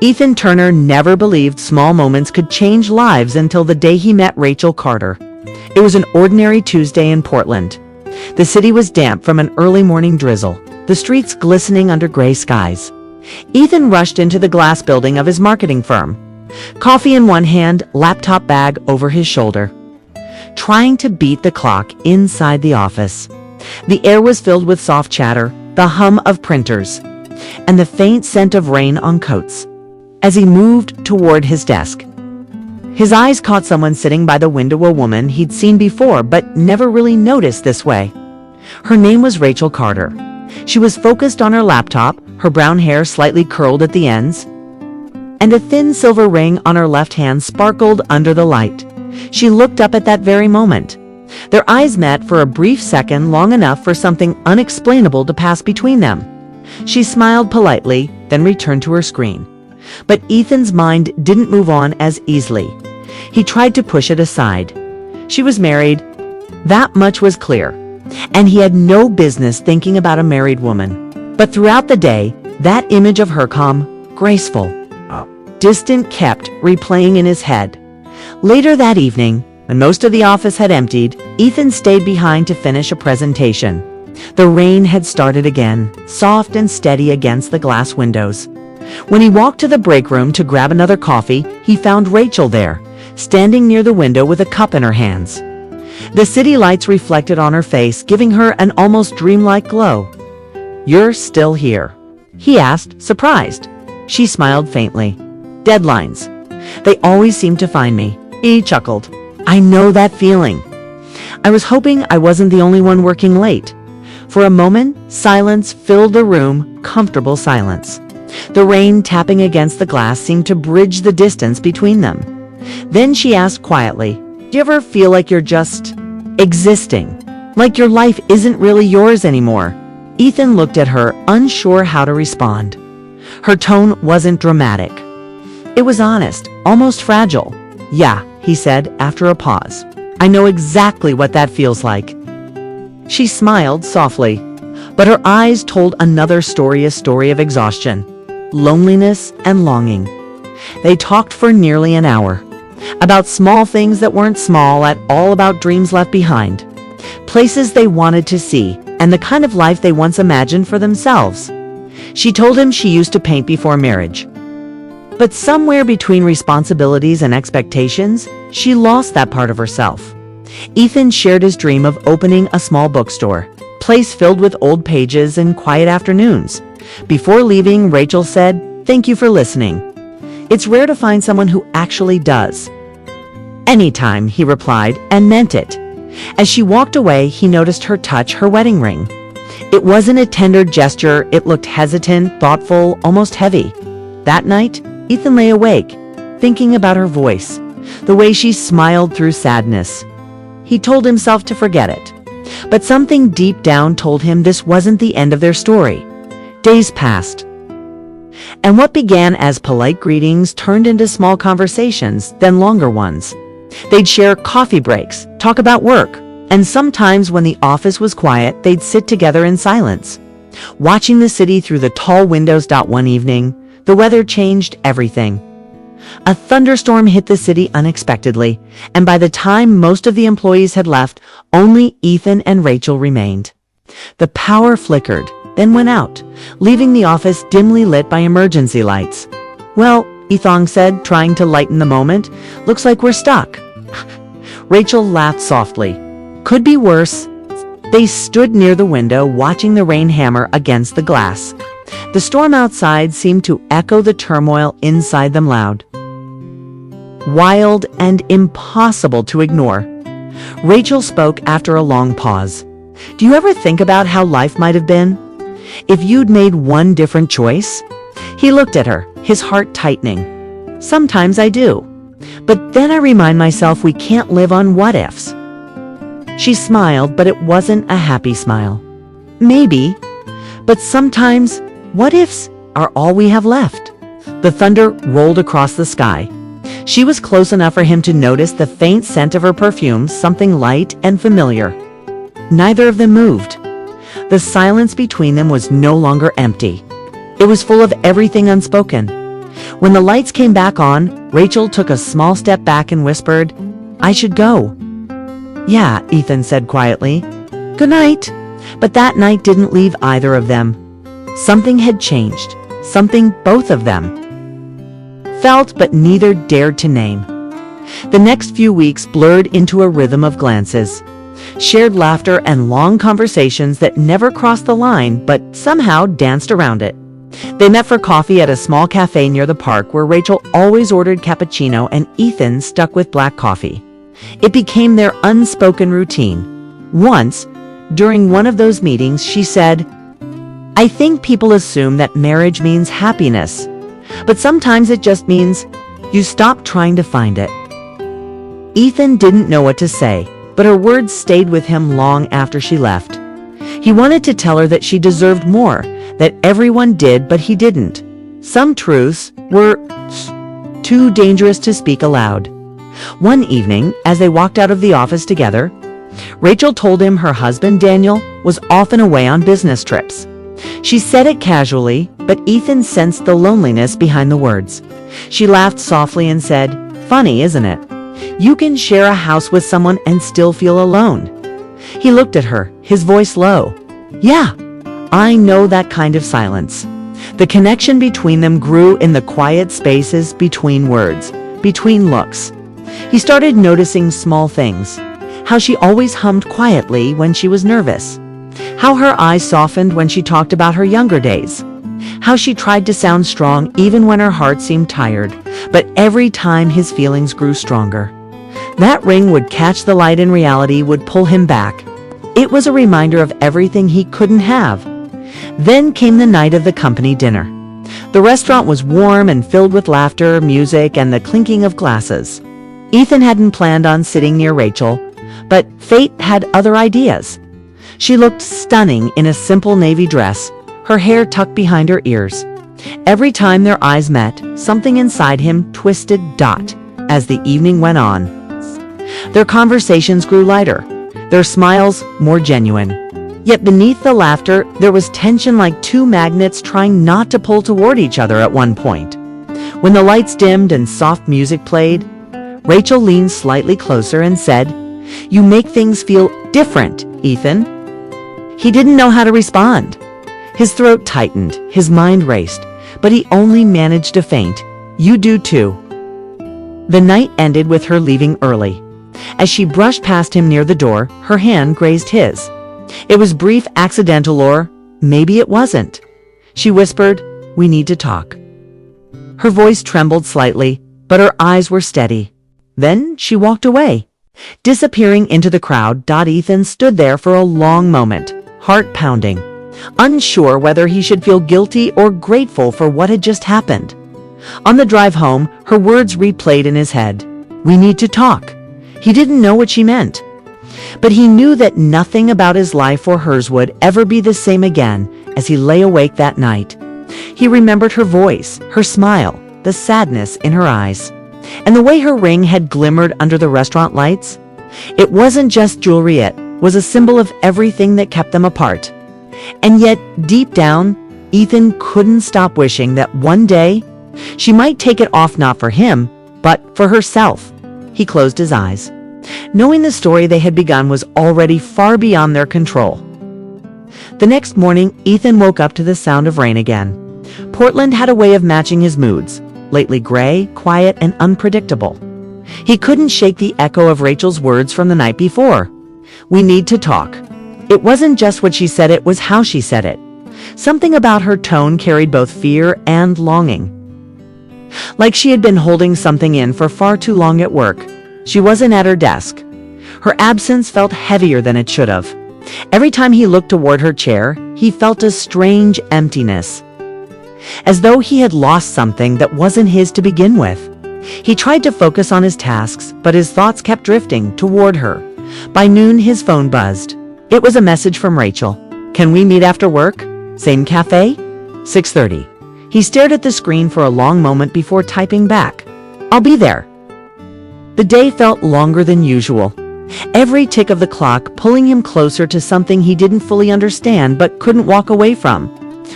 Ethan Turner never believed small moments could change lives until the day he met Rachel Carter. It was an ordinary Tuesday in Portland. The city was damp from an early morning drizzle, the streets glistening under gray skies. Ethan rushed into the glass building of his marketing firm, coffee in one hand, laptop bag over his shoulder, trying to beat the clock inside the office. The air was filled with soft chatter, the hum of printers, and the faint scent of rain on coats. As he moved toward his desk, his eyes caught someone sitting by the window, a woman he'd seen before but never really noticed this way. Her name was Rachel Carter. She was focused on her laptop, her brown hair slightly curled at the ends, and a thin silver ring on her left hand sparkled under the light. She looked up at that very moment. Their eyes met for a brief second, long enough for something unexplainable to pass between them. She smiled politely, then returned to her screen. But Ethan's mind didn't move on as easily. He tried to push it aside. She was married. That much was clear. And he had no business thinking about a married woman. But throughout the day, that image of her calm, graceful, distant, kept replaying in his head. Later that evening, when most of the office had emptied, Ethan stayed behind to finish a presentation. The rain had started again, soft and steady against the glass windows. When he walked to the break room to grab another coffee, he found Rachel there, standing near the window with a cup in her hands. The city lights reflected on her face, giving her an almost dreamlike glow. "You're still here?" he asked, surprised. She smiled faintly. "Deadlines. They always seem to find me." He chuckled. "I know that feeling. I was hoping I wasn't the only one working late." For a moment, silence filled the room, comfortable silence. The rain tapping against the glass seemed to bridge the distance between them. Then she asked quietly, "Do you ever feel like you're just existing? Like your life isn't really yours anymore?" Ethan looked at her, unsure how to respond. Her tone wasn't dramatic. It was honest, almost fragile. "Yeah," he said after a pause. "I know exactly what that feels like." She smiled softly, but her eyes told another story, a story of exhaustion, loneliness, and longing. They talked for nearly an hour, about small things that weren't small at all, about dreams left behind, places they wanted to see, and the kind of life they once imagined for themselves. She told him she used to paint before marriage, but somewhere between responsibilities and expectations, she lost that part of herself. Ethan shared his dream of opening a small bookstore, place filled with old pages and quiet afternoons. Before leaving, Rachel said, "Thank you for listening. It's rare to find someone who actually does." "Anytime," he replied, and meant it. As she walked away, he noticed her touch her wedding ring. It wasn't a tender gesture. It looked hesitant, thoughtful, almost heavy. That night, Ethan lay awake, thinking about her voice, the way she smiled through sadness. He told himself to forget it, but something deep down told him this wasn't the end of their story. Days passed, and what began as polite greetings turned into small conversations, then longer ones. They'd share coffee breaks, talk about work, and sometimes when the office was quiet, they'd sit together in silence, watching the city through the tall windows. One evening, the weather changed everything. A thunderstorm hit the city unexpectedly, and by the time most of the employees had left, only Ethan and Rachel remained. The power flickered, then went out, leaving the office dimly lit by emergency lights. "Well," Ethan said, trying to lighten the moment, "looks like we're stuck." Rachel laughed softly. "Could be worse." They stood near the window, watching the rain hammer against the glass. The storm outside seemed to echo the turmoil inside them loud, wild, and impossible to ignore. Rachel spoke after a long pause. "Do you ever think about how life might have been if you'd made one different choice?" He looked at her, his heart tightening. "Sometimes I do. But then I remind myself we can't live on what-ifs." She smiled, but it wasn't a happy smile. "Maybe, but sometimes what-ifs are all we have left." The thunder rolled across the sky. She was close enough for him to notice the faint scent of her perfume, something light and familiar. Neither of them moved. The silence between them was no longer empty. It was full of everything unspoken. When the lights came back on, Rachel took a small step back and whispered, "I should go." "Yeah," Ethan said quietly. "Good night." But that night didn't leave either of them. Something had changed, something both of them felt but neither dared to name. The next few weeks blurred into a rhythm of glances, shared laughter and long conversations that never crossed the line but somehow danced around it. They met for coffee at a small cafe near the park where Rachel always ordered cappuccino and Ethan stuck with black coffee. It became their unspoken routine. Once, during one of those meetings, she said, "I think people assume that marriage means happiness, but sometimes it just means you stop trying to find it." Ethan didn't know what to say, but her words stayed with him long after she left. He wanted to tell her that she deserved more, that everyone did, but he didn't. Some truths were too dangerous to speak aloud. One evening, as they walked out of the office together, Rachel told him her husband, Daniel, was often away on business trips. She said it casually, but Ethan sensed the loneliness behind the words. She laughed softly and said, "Funny, isn't it? You can share a house with someone and still feel alone." He looked at her, his voice low. "Yeah, I know that kind of silence." The connection between them grew in the quiet spaces between words, between looks. He started noticing small things. How she always hummed quietly when she was nervous. How her eyes softened when she talked about her younger days. How she tried to sound strong even when her heart seemed tired, but every time his feelings grew stronger. That ring would catch the light and reality would pull him back. It was a reminder of everything he couldn't have. Then came the night of the company dinner. The restaurant was warm and filled with laughter, music, and the clinking of glasses. Ethan hadn't planned on sitting near Rachel, but fate had other ideas. She looked stunning in a simple navy dress, her hair tucked behind her ears. Every time their eyes met, something inside him twisted as the evening went on. Their conversations grew lighter, their smiles more genuine. Yet beneath the laughter, there was tension like two magnets trying not to pull toward each other at one point. When the lights dimmed and soft music played, Rachel leaned slightly closer and said, "You make things feel different, Ethan." He didn't know how to respond. His throat tightened, his mind raced, but he only managed to faint. "You do too." The night ended with her leaving early. As she brushed past him near the door, her hand grazed his. It was brief, accidental, or maybe it wasn't. She whispered, "We need to talk." Her voice trembled slightly, but her eyes were steady. Then she walked away. Disappearing into the crowd, Ethan stood there for a long moment, heart pounding, unsure whether he should feel guilty or grateful for what had just happened. On the drive home, her words replayed in his head. "We need to talk." He didn't know what she meant, but he knew that nothing about his life or hers would ever be the same again as he lay awake that night. He remembered her voice, her smile, the sadness in her eyes, and the way her ring had glimmered under the restaurant lights. It wasn't just jewelry, it was a symbol of everything that kept them apart. And yet, deep down, Ethan couldn't stop wishing that one day she might take it off, not for him, but for herself. He closed his eyes, knowing the story they had begun was already far beyond their control. The next morning, Ethan woke up to the sound of rain again. Portland had a way of matching his moods, lately gray, quiet, and unpredictable. He couldn't shake the echo of Rachel's words from the night before. "We need to talk." It wasn't just what she said, it was how she said it. Something about her tone carried both fear and longing. Like she had been holding something in for far too long at work. She wasn't at her desk. Her absence felt heavier than it should have. Every time he looked toward her chair, he felt a strange emptiness, as though he had lost something that wasn't his to begin with. He tried to focus on his tasks, but his thoughts kept drifting toward her. By noon, his phone buzzed. It was a message from Rachel. "Can we meet after work? Same cafe? 6:30. He stared at the screen for a long moment before typing back, "I'll be there." The day felt longer than usual. Every tick of the clock pulling him closer to something he didn't fully understand but couldn't walk away from.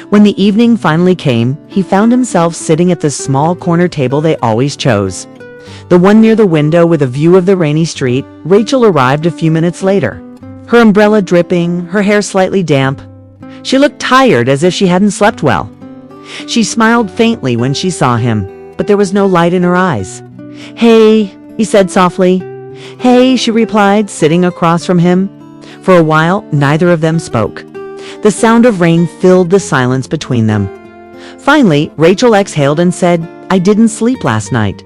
When the evening finally came, he found himself sitting at the small corner table they always chose. The one near the window with a view of the rainy street. Rachel arrived a few minutes later. Her umbrella dripping, her hair slightly damp. She looked tired, as if she hadn't slept well. She smiled faintly when she saw him, but there was no light in her eyes. "Hey," he said softly. "Hey," she replied, sitting across from him. For a while, neither of them spoke. The sound of rain filled the silence between them. Finally, Rachel exhaled and said, "I didn't sleep last night.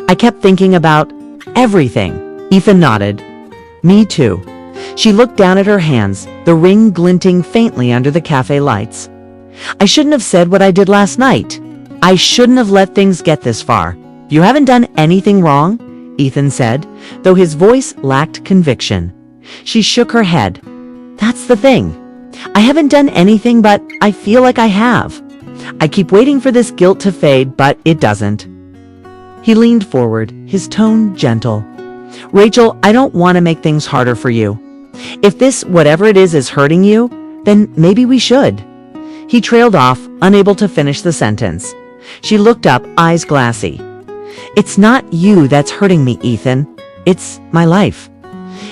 I kept thinking about everything." Ethan nodded. "Me too." She looked down at her hands, the ring glinting faintly under the cafe lights. "I shouldn't have said what I did last night. I shouldn't have let things get this far. You haven't done anything wrong," Ethan said, though his voice lacked conviction. She shook her head. "That's the thing. I haven't done anything, but I feel like I have. I keep waiting for this guilt to fade, but it doesn't." He leaned forward, his tone gentle. "Rachel, I don't want to make things harder for you. If this, whatever it is hurting you, then maybe we should." He trailed off, unable to finish the sentence. She looked up, eyes glassy. "It's not you that's hurting me, Ethan. It's my life.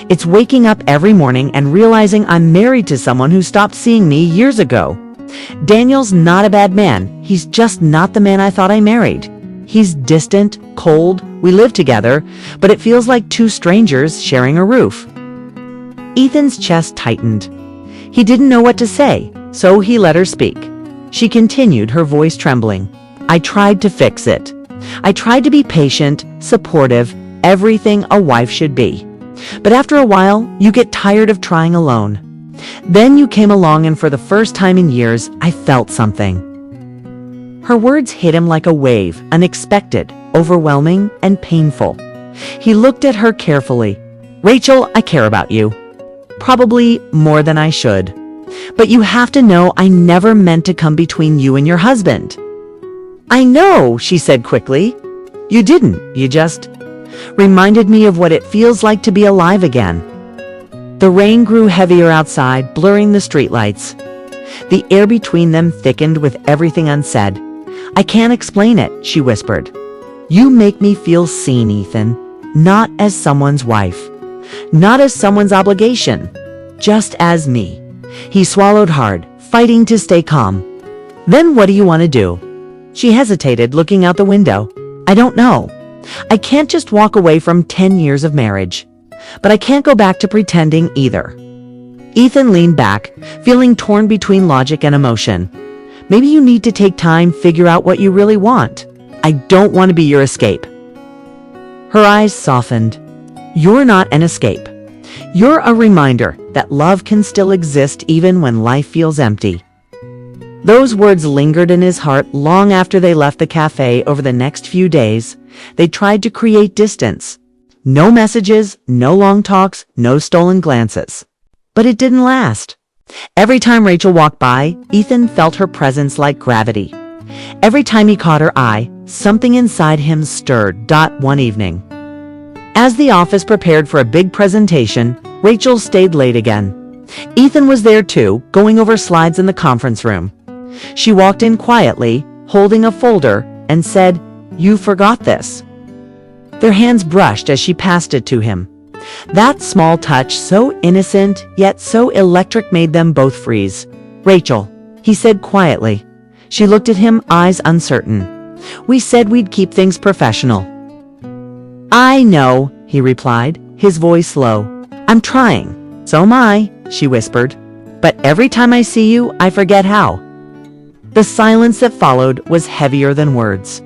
It's waking up every morning and realizing I'm married to someone who stopped seeing me years ago. Daniel's not a bad man. He's just not the man I thought I married. He's distant, cold, we live together, but it feels like two strangers sharing a roof." Ethan's chest tightened. He didn't know what to say, so he let her speak. She continued, her voice trembling. "I tried to fix it. I tried to be patient, supportive, everything a wife should be. But after a while, you get tired of trying alone. Then you came along, and for the first time in years, I felt something." Her words hit him like a wave, unexpected, overwhelming, and painful. He looked at her carefully. "Rachel, I care about you. Probably more than I should. But you have to know I never meant to come between you and your husband." "I know," she said quickly. "You didn't. You just reminded me of what it feels like to be alive again." The rain grew heavier outside, blurring the streetlights. The air between them thickened with everything unsaid. "I can't explain it," she whispered. "You make me feel seen, Ethan. Not as someone's wife. Not as someone's obligation. Just as me." He swallowed hard, fighting to stay calm. "Then what do you want to do?" She hesitated, looking out the window. "I don't know. I can't just walk away from 10 years of marriage. But I can't go back to pretending either." Ethan leaned back, feeling torn between logic and emotion. "Maybe you need to take time, figure out what you really want. I don't want to be your escape." Her eyes softened. "You're not an escape. You're a reminder that love can still exist even when life feels empty." Those words lingered in his heart long after they left the cafe. Over the next few days, they tried to create distance. No messages, no long talks, no stolen glances. But it didn't last. Every time Rachel walked by, Ethan felt her presence like gravity. Every time he caught her eye, something inside him stirred. One evening, as the office prepared for a big presentation, Rachel stayed late again. Ethan was there too, going over slides in the conference room. She walked in quietly, holding a folder, and said, "You forgot this." Their hands brushed as she passed it to him. That small touch, so innocent, yet so electric, made them both freeze. "Rachel," he said quietly. She looked at him, eyes uncertain. "We said we'd keep things professional." "I know," he replied, his voice low. "I'm trying." "So am I," she whispered. "But every time I see you, I forget how." The silence that followed was heavier than words.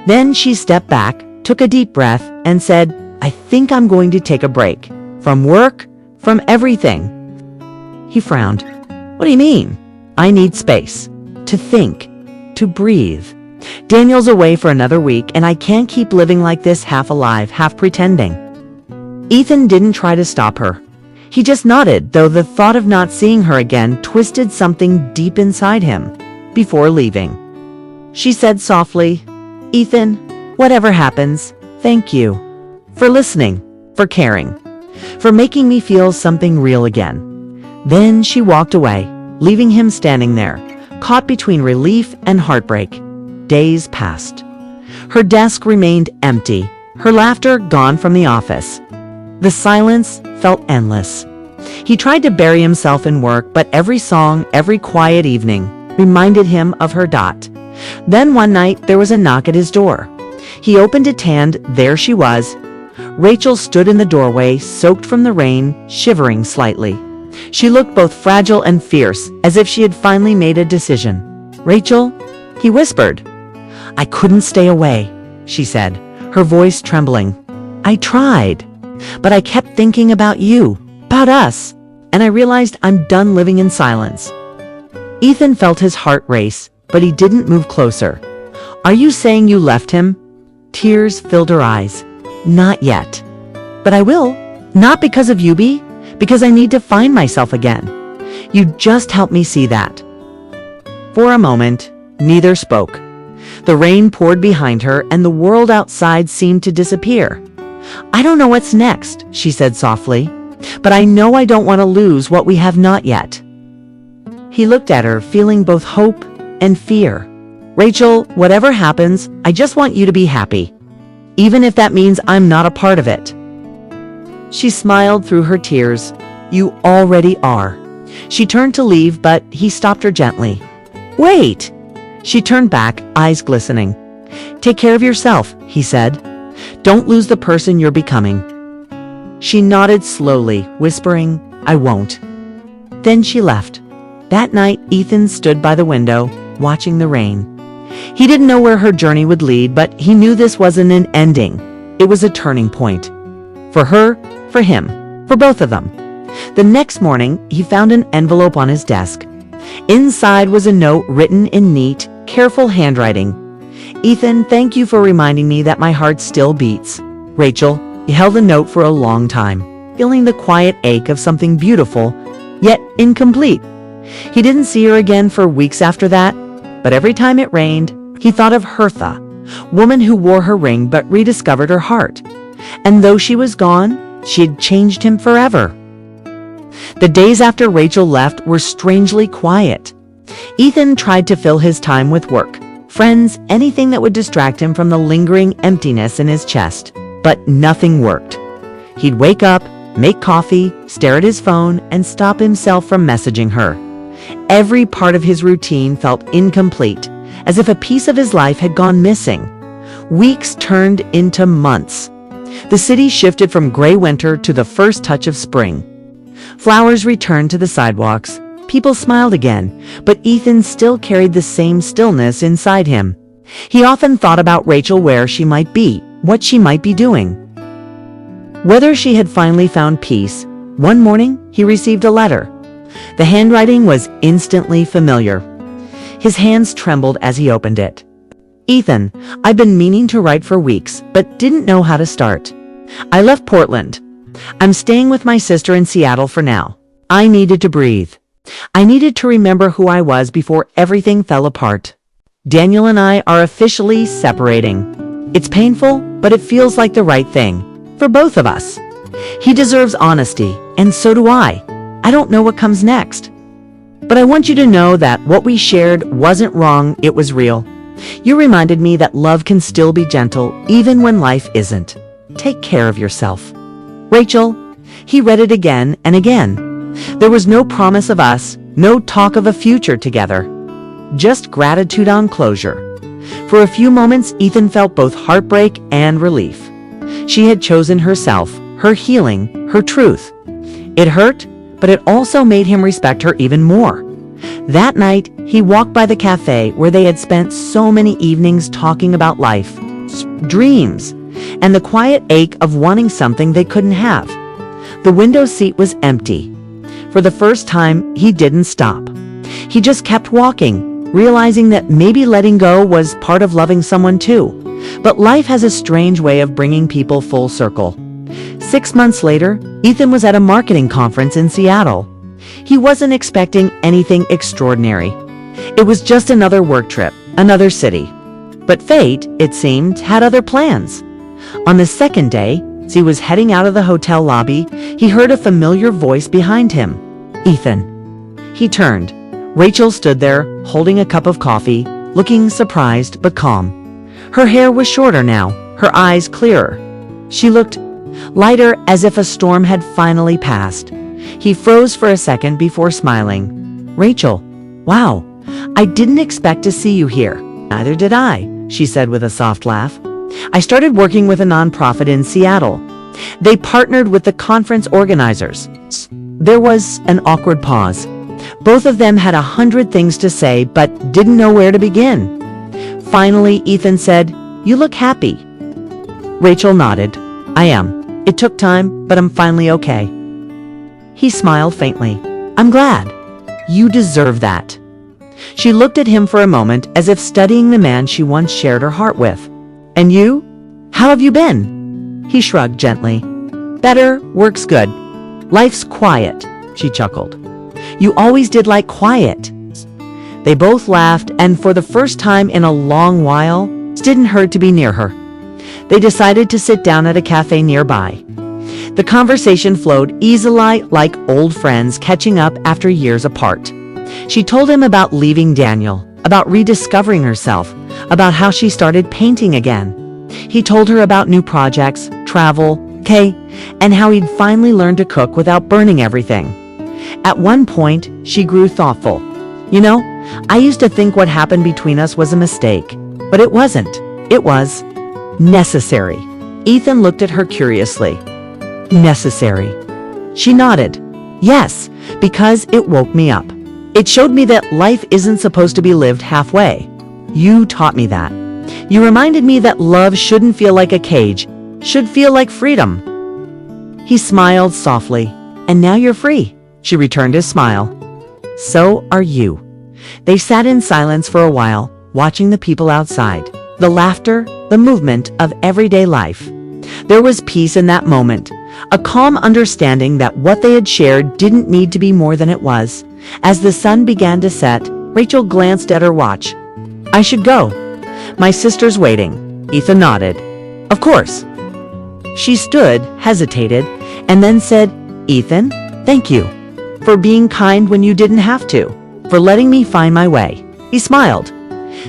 Then she stepped back, took a deep breath, and said, "I think I'm going to take a break. From work, from everything." He frowned. "What do you mean?" "I need space. To think. To breathe. Daniel's away for another week, and I can't keep living like this, half alive, half pretending." Ethan didn't try to stop her. He just nodded, though the thought of not seeing her again twisted something deep inside him. Before leaving, she said softly, "Ethan, whatever happens, thank you. For listening, for caring, for making me feel something real again." Then she walked away, leaving him standing there, caught between relief and heartbreak. Days passed. Her desk remained empty, her laughter gone from the office. The silence felt endless. He tried to bury himself in work, but every song, every quiet evening reminded him of her. Then one night there was a knock at his door. He opened it and there she was. Rachel stood in the doorway, soaked from the rain, shivering slightly. She looked both fragile and fierce, as if she had finally made a decision. "Rachel," he whispered. "I couldn't stay away," she said, her voice trembling. "I tried, but I kept thinking about you, about us, and I realized I'm done living in silence." Ethan felt his heart race, but he didn't move closer. "Are you saying you left him?" Tears filled her eyes. "Not yet. But I will. Not because of you, because I need to find myself again. You just helped me see that." For a moment, neither spoke. The rain poured behind her and the world outside seemed to disappear. "I don't know what's next," she said softly, "but I know I don't want to lose what we have not yet." He looked at her, feeling both hope and fear. "Rachel, whatever happens, I just want you to be happy, even if that means I'm not a part of it." She smiled through her tears. "You already are." She turned to leave, but he stopped her gently. "Wait!" She turned back, eyes glistening. "Take care of yourself," he said. "Don't lose the person you're becoming." She nodded slowly, whispering, "I won't." Then she left. That night, Ethan stood by the window, watching the rain. He didn't know where her journey would lead, but he knew this wasn't an ending. It was a turning point. For her, for him, for both of them. The next morning, he found an envelope on his desk. Inside was a note written in neat, careful handwriting. "Ethan, thank you for reminding me that my heart still beats." Rachel, he held the note for a long time, feeling the quiet ache of something beautiful, yet incomplete. He didn't see her again for weeks after that, but every time it rained, he thought of Hertha, woman who wore her ring but rediscovered her heart. And though she was gone, she had changed him forever. The days after Rachel left were strangely quiet. Ethan tried to fill his time with work, friends, anything that would distract him from the lingering emptiness in his chest. But nothing worked. He'd wake up, make coffee, stare at his phone, and stop himself from messaging her. Every part of his routine felt incomplete, as if a piece of his life had gone missing. Weeks turned into months. The city shifted from gray winter to the first touch of spring. Flowers returned to the sidewalks. People smiled again, but Ethan still carried the same stillness inside him. He often thought about Rachel, where she might be, what she might be doing. Whether she had finally found peace. One morning, he received a letter. The handwriting was instantly familiar. His hands trembled as he opened it. "Ethan, I've been meaning to write for weeks, but didn't know how to start. I left Portland. I'm staying with my sister in Seattle for now. I needed to breathe. I needed to remember who I was before everything fell apart. Daniel and I are officially separating. It's painful, but it feels like the right thing. For both of us. He deserves honesty, and so do I. I don't know what comes next. But I want you to know that what we shared wasn't wrong, it was real. You reminded me that love can still be gentle, even when life isn't. Take care of yourself. Rachel." He read it again and again. There was no promise of us, no talk of a future together. Just gratitude on closure. For a few moments, Ethan felt both heartbreak and relief. She had chosen herself, her healing, her truth. It hurt, but it also made him respect her even more. That night, he walked by the cafe where they had spent so many evenings talking about life, dreams, and the quiet ache of wanting something they couldn't have. The window seat was empty. For the first time, he didn't stop. He just kept walking, realizing that maybe letting go was part of loving someone too. But life has a strange way of bringing people full circle. 6 months later, Ethan was at a marketing conference in Seattle. He wasn't expecting anything extraordinary. It was just another work trip, another city. But fate, it seemed, had other plans. On the second day, as he was heading out of the hotel lobby, he heard a familiar voice behind him. "Ethan." He turned. Rachel stood there, holding a cup of coffee, looking surprised but calm. Her hair was shorter now, her eyes clearer. She looked lighter, as if a storm had finally passed. He froze for a second before smiling. "Rachel, wow, I didn't expect to see you here." "Neither did I," she said with a soft laugh. "I started working with a nonprofit in Seattle. They partnered with the conference organizers." There was an awkward pause. Both of them had 100 things to say, but didn't know where to begin. Finally, Ethan said, "You look happy." Rachel nodded. "I am. It took time, but I'm finally okay." He smiled faintly. "I'm glad. You deserve that." She looked at him for a moment, as if studying the man she once shared her heart with. "And you? How have you been?" He shrugged gently. "Better, work's good. Life's quiet," she chuckled. "You always did like quiet." They both laughed, and for the first time in a long while, it didn't hurt to be near her. They decided to sit down at a cafe nearby. The conversation flowed easily, like old friends catching up after years apart. She told him about leaving Daniel, about rediscovering herself, about how she started painting again. He told her about new projects, travel, and how he'd finally learned to cook without burning everything. At one point, she grew thoughtful. "You know, I used to think what happened between us was a mistake, but it wasn't. It was necessary." Ethan looked at her curiously. "Necessary?" She nodded. "Yes, because it woke me up. It showed me that life isn't supposed to be lived halfway. You taught me that. You reminded me that love shouldn't feel like a cage, should feel like freedom." He smiled softly. "And now you're free." She returned his smile. "So are you." They sat in silence for a while, watching the people outside, the laughter, the movement of everyday life. There was peace in that moment, a calm understanding that what they had shared didn't need to be more than it was. As the sun began to set, Rachel glanced at her watch. "I should go. My sister's waiting." Ethan nodded. "Of course." She stood, hesitated, and then said, "Ethan, thank you. For being kind when you didn't have to. For letting me find my way." He smiled.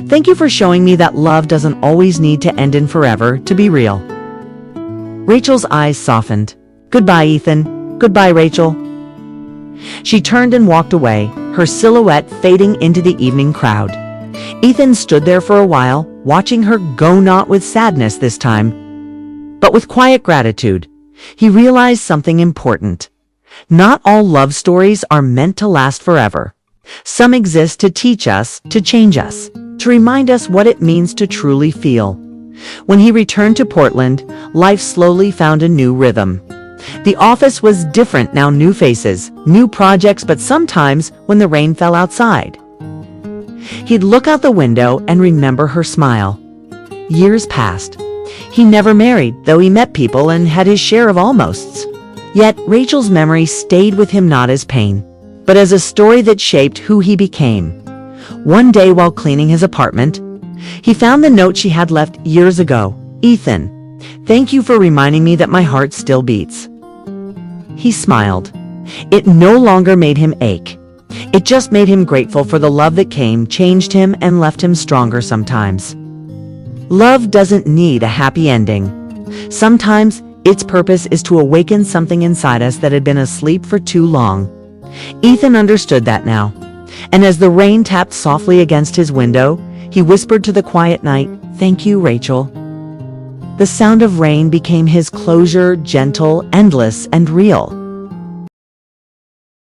"Thank you for showing me that love doesn't always need to end in forever to be real." Rachel's eyes softened. "Goodbye, Ethan. Goodbye, Rachel." She turned and walked away, her silhouette fading into the evening crowd. Ethan stood there for a while, watching her go, not with sadness this time, but with quiet gratitude. He realized something important. Not all love stories are meant to last forever. Some exist to teach us, to change us, to remind us what it means to truly feel. When he returned to Portland, life slowly found a new rhythm. The office was different now, new faces, new projects, but sometimes when the rain fell outside, he'd look out the window and remember her smile. Years passed. He never married, though he met people and had his share of almosts. Yet Rachel's memory stayed with him, not as pain, but as a story that shaped who he became. One day while cleaning his apartment, he found the note she had left years ago. "Ethan, thank you for reminding me that my heart still beats." He smiled. It no longer made him ache. It just made him grateful for the love that came, changed him, and left him stronger sometimes. Love doesn't need a happy ending. Sometimes its purpose is to awaken something inside us that had been asleep for too long. Ethan understood that now. And as the rain tapped softly against his window, he whispered to the quiet night, "Thank you, Rachel." The sound of rain became his closure, gentle, endless, and real.